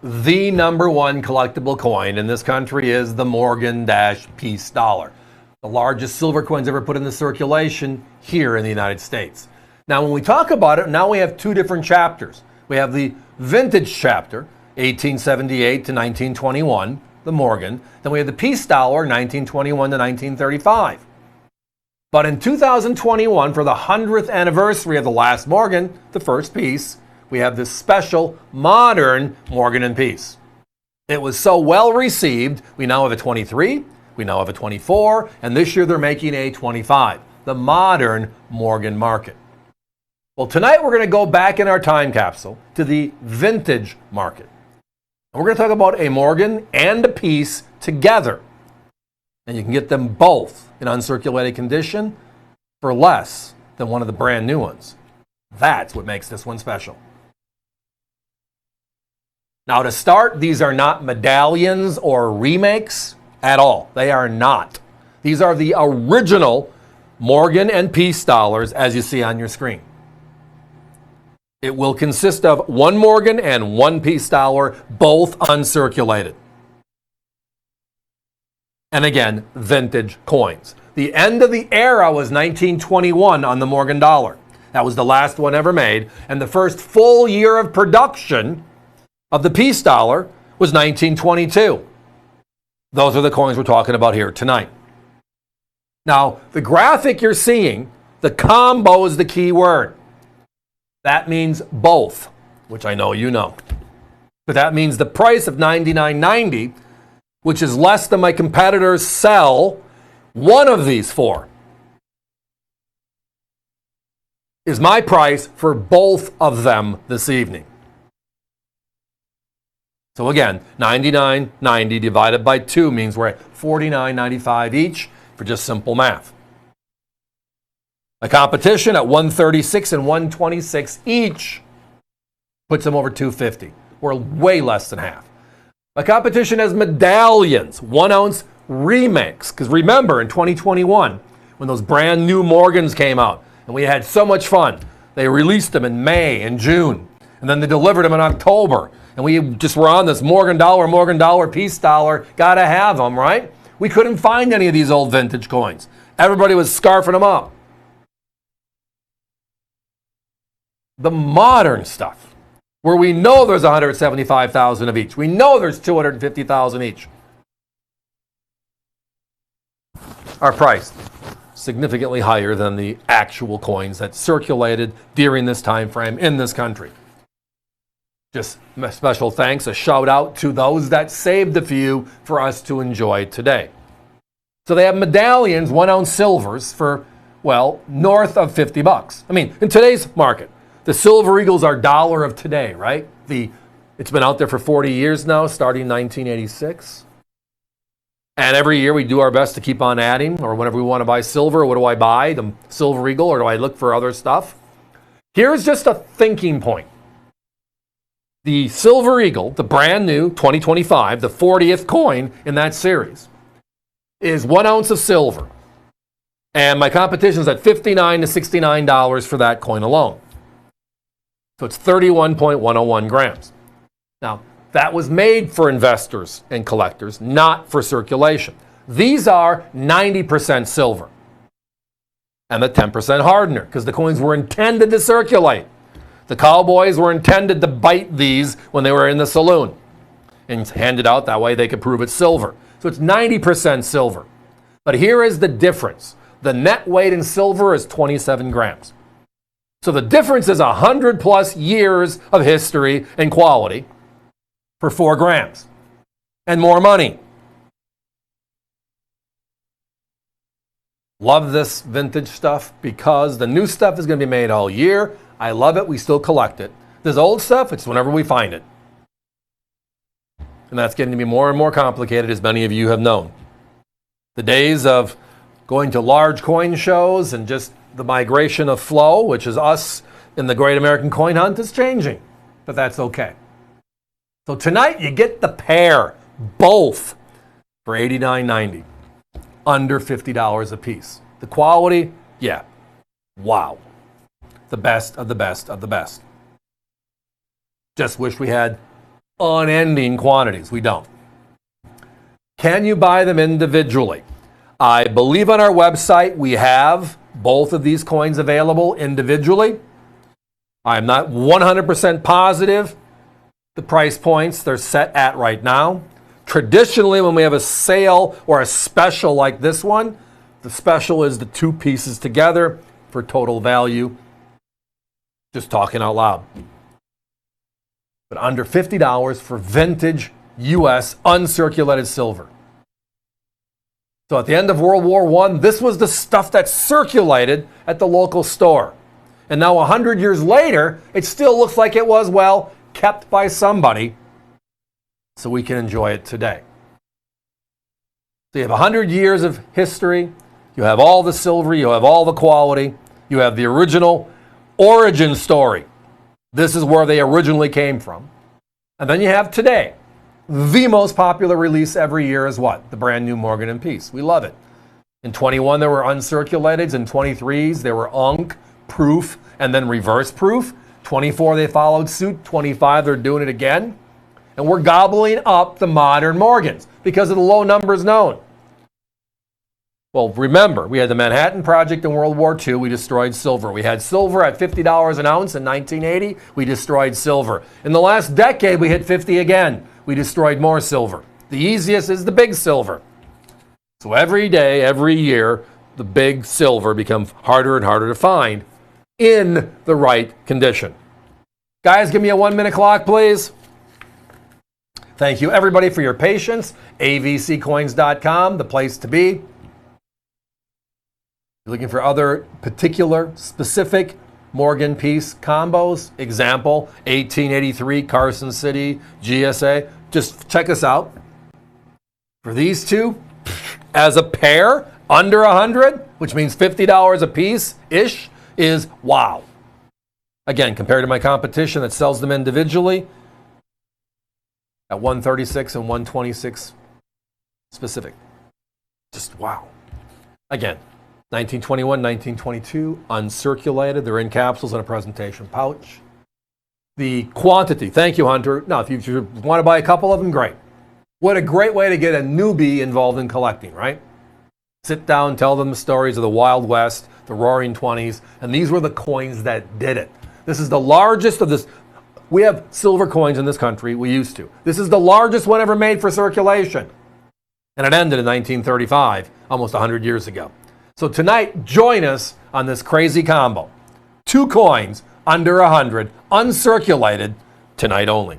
the #1 collectible coin in this country is the Morgan-Peace dollar. The largest silver coins ever put into circulation here in the United States. Now, when we talk about it, now we have two different chapters. We have the vintage chapter, 1878 to 1921, the Morgan. Then we have the Peace dollar, 1921 to 1935. But in 2021, for the 100th anniversary of the last Morgan, the first Peace, we have this special modern Morgan and Peace. It was so well received, we now have a 23, we now have a 24, and this year they're making a 25, the modern Morgan market. Well, tonight we're going to go back in our time capsule to the vintage market. And we're going to talk about a Morgan and a Peace together. And you can get them both in uncirculated condition for less than one of the brand new ones. That's what makes this one special. Now, to start, these are not medallions or remakes at all. They are not. These are the original Morgan and Peace dollars as you see on your screen. It will consist of one Morgan and one Peace dollar, both uncirculated. And again, vintage coins. The end of the era was 1921 on the Morgan dollar. That was the last one ever made. And the first full year of production of the Peace dollar was 1922. Those are the coins we're talking about here tonight. Now, the graphic you're seeing, the combo is the key word. That means both, which I know you know. But that means the price of $99.90, which is less than my competitors sell one of these for, is my price for both of them this evening. So again, $99.90 divided by 2 means we're at $49.95 each for just simple math. My competition at $136 and $126 each puts them over $250. We're way less than half. My competition has medallions, 1 ounce remakes. Because remember, in 2021, when those brand new Morgans came out, and we had so much fun, they released them in May and June, and then they delivered them in October. And we just were on this Morgan dollar, Peace dollar, gotta have them, right? We couldn't find any of these old vintage coins. Everybody was scarfing them up. The modern stuff, where we know there's 175,000 of each. We know there's 250,000 each. Are priced significantly higher than the actual coins that circulated during this time frame in this country. Just a special thanks, a shout out to those that saved a few for us to enjoy today. So they have medallions, 1 ounce silvers for, well, north of $50. I mean, in today's market, the Silver Eagles are dollar of today, right? It's been out there for 40 years now, starting in 1986. And every year we do our best to keep on adding, or whenever we want to buy silver, what do I buy? The Silver Eagle, or do I look for other stuff? Here's just a thinking point. The Silver Eagle, the brand new 2025, the 40th coin in that series, is 1 ounce of silver. And my competition is at $59 to $69 for that coin alone. So it's 31.101 grams. Now, that was made for investors and collectors, not for circulation. These are 90% silver and the 10% hardener, because the coins were intended to circulate. The cowboys were intended to bite these when they were in the saloon and hand it out. That way they could prove it's silver. So it's 90% silver. But here is the difference. The net weight in silver is 27 grams. So the difference is 100 plus years of history and quality for 4 grams and more money. Love this vintage stuff because the new stuff is going to be made all year. I love it. We still collect it. This old stuff, it's whenever we find it. And that's getting to be more and more complicated, as many of you have known. The days of going to large coin shows and just the migration of flow, which is us in the Great American Coin Hunt, is changing. But that's okay. So tonight you get the pair, both, for $89.90. Under $50 a piece. The quality, yeah. Wow. The best of the best of the best. Just wish we had unending quantities. We don't. Can you buy them individually? I believe on our website we have both of these coins available individually. I'm not 100% positive the price points they're set at right now. Traditionally, when we have a sale or a special like this one, the special is the two pieces together for total value. Just talking out loud. But under $50 for vintage U.S. uncirculated silver. So at the end of World War I, this was the stuff that circulated at the local store. And now 100 years later, it still looks like it was, well, kept by somebody so we can enjoy it today. So you have 100 years of history, you have all the silver, you have all the quality, you have the original origin story. This is where they originally came from. And then you have today. The most popular release every year is what? The brand new Morgan and Peace. We love it. In 21, there were uncirculateds. In 23s, there were Unc, proof, and then reverse proof. 24, they followed suit. 25, they're doing it again. And we're gobbling up the modern Morgans because of the low numbers known. Well, remember, we had the Manhattan Project in World War II. We destroyed silver. We had silver at $50 an ounce in 1980. We destroyed silver. In the last decade, we hit 50 again. We destroyed more silver. The easiest is the big silver. So every day, every year, the big silver becomes harder and harder to find in the right condition. Guys, give me a 1-minute clock, please. Thank you, everybody, for your patience. avccoins.com, the place to be. You're looking for other particular, specific Morgan Peace combos. Example, 1883 Carson City, GSA. Just check us out. For these two, as a pair, under 100, which means $50 a piece-ish, is wow. Again, compared to my competition that sells them individually at 136 and 126 specific. Just wow. Again, 1921, 1922, uncirculated. They're in capsules in a presentation pouch. The quantity, thank you, Hunter. Now, if you want to buy a couple of them, great. What a great way to get a newbie involved in collecting, right? Sit down, tell them the stories of the Wild West, the Roaring 20s, and these were the coins that did it. This is the largest of this. We have silver coins in this country, we used to. This is the largest one ever made for circulation. And it ended in 1935, almost 100 years ago. So tonight, join us on this crazy combo. 2 coins under 100, uncirculated, tonight only.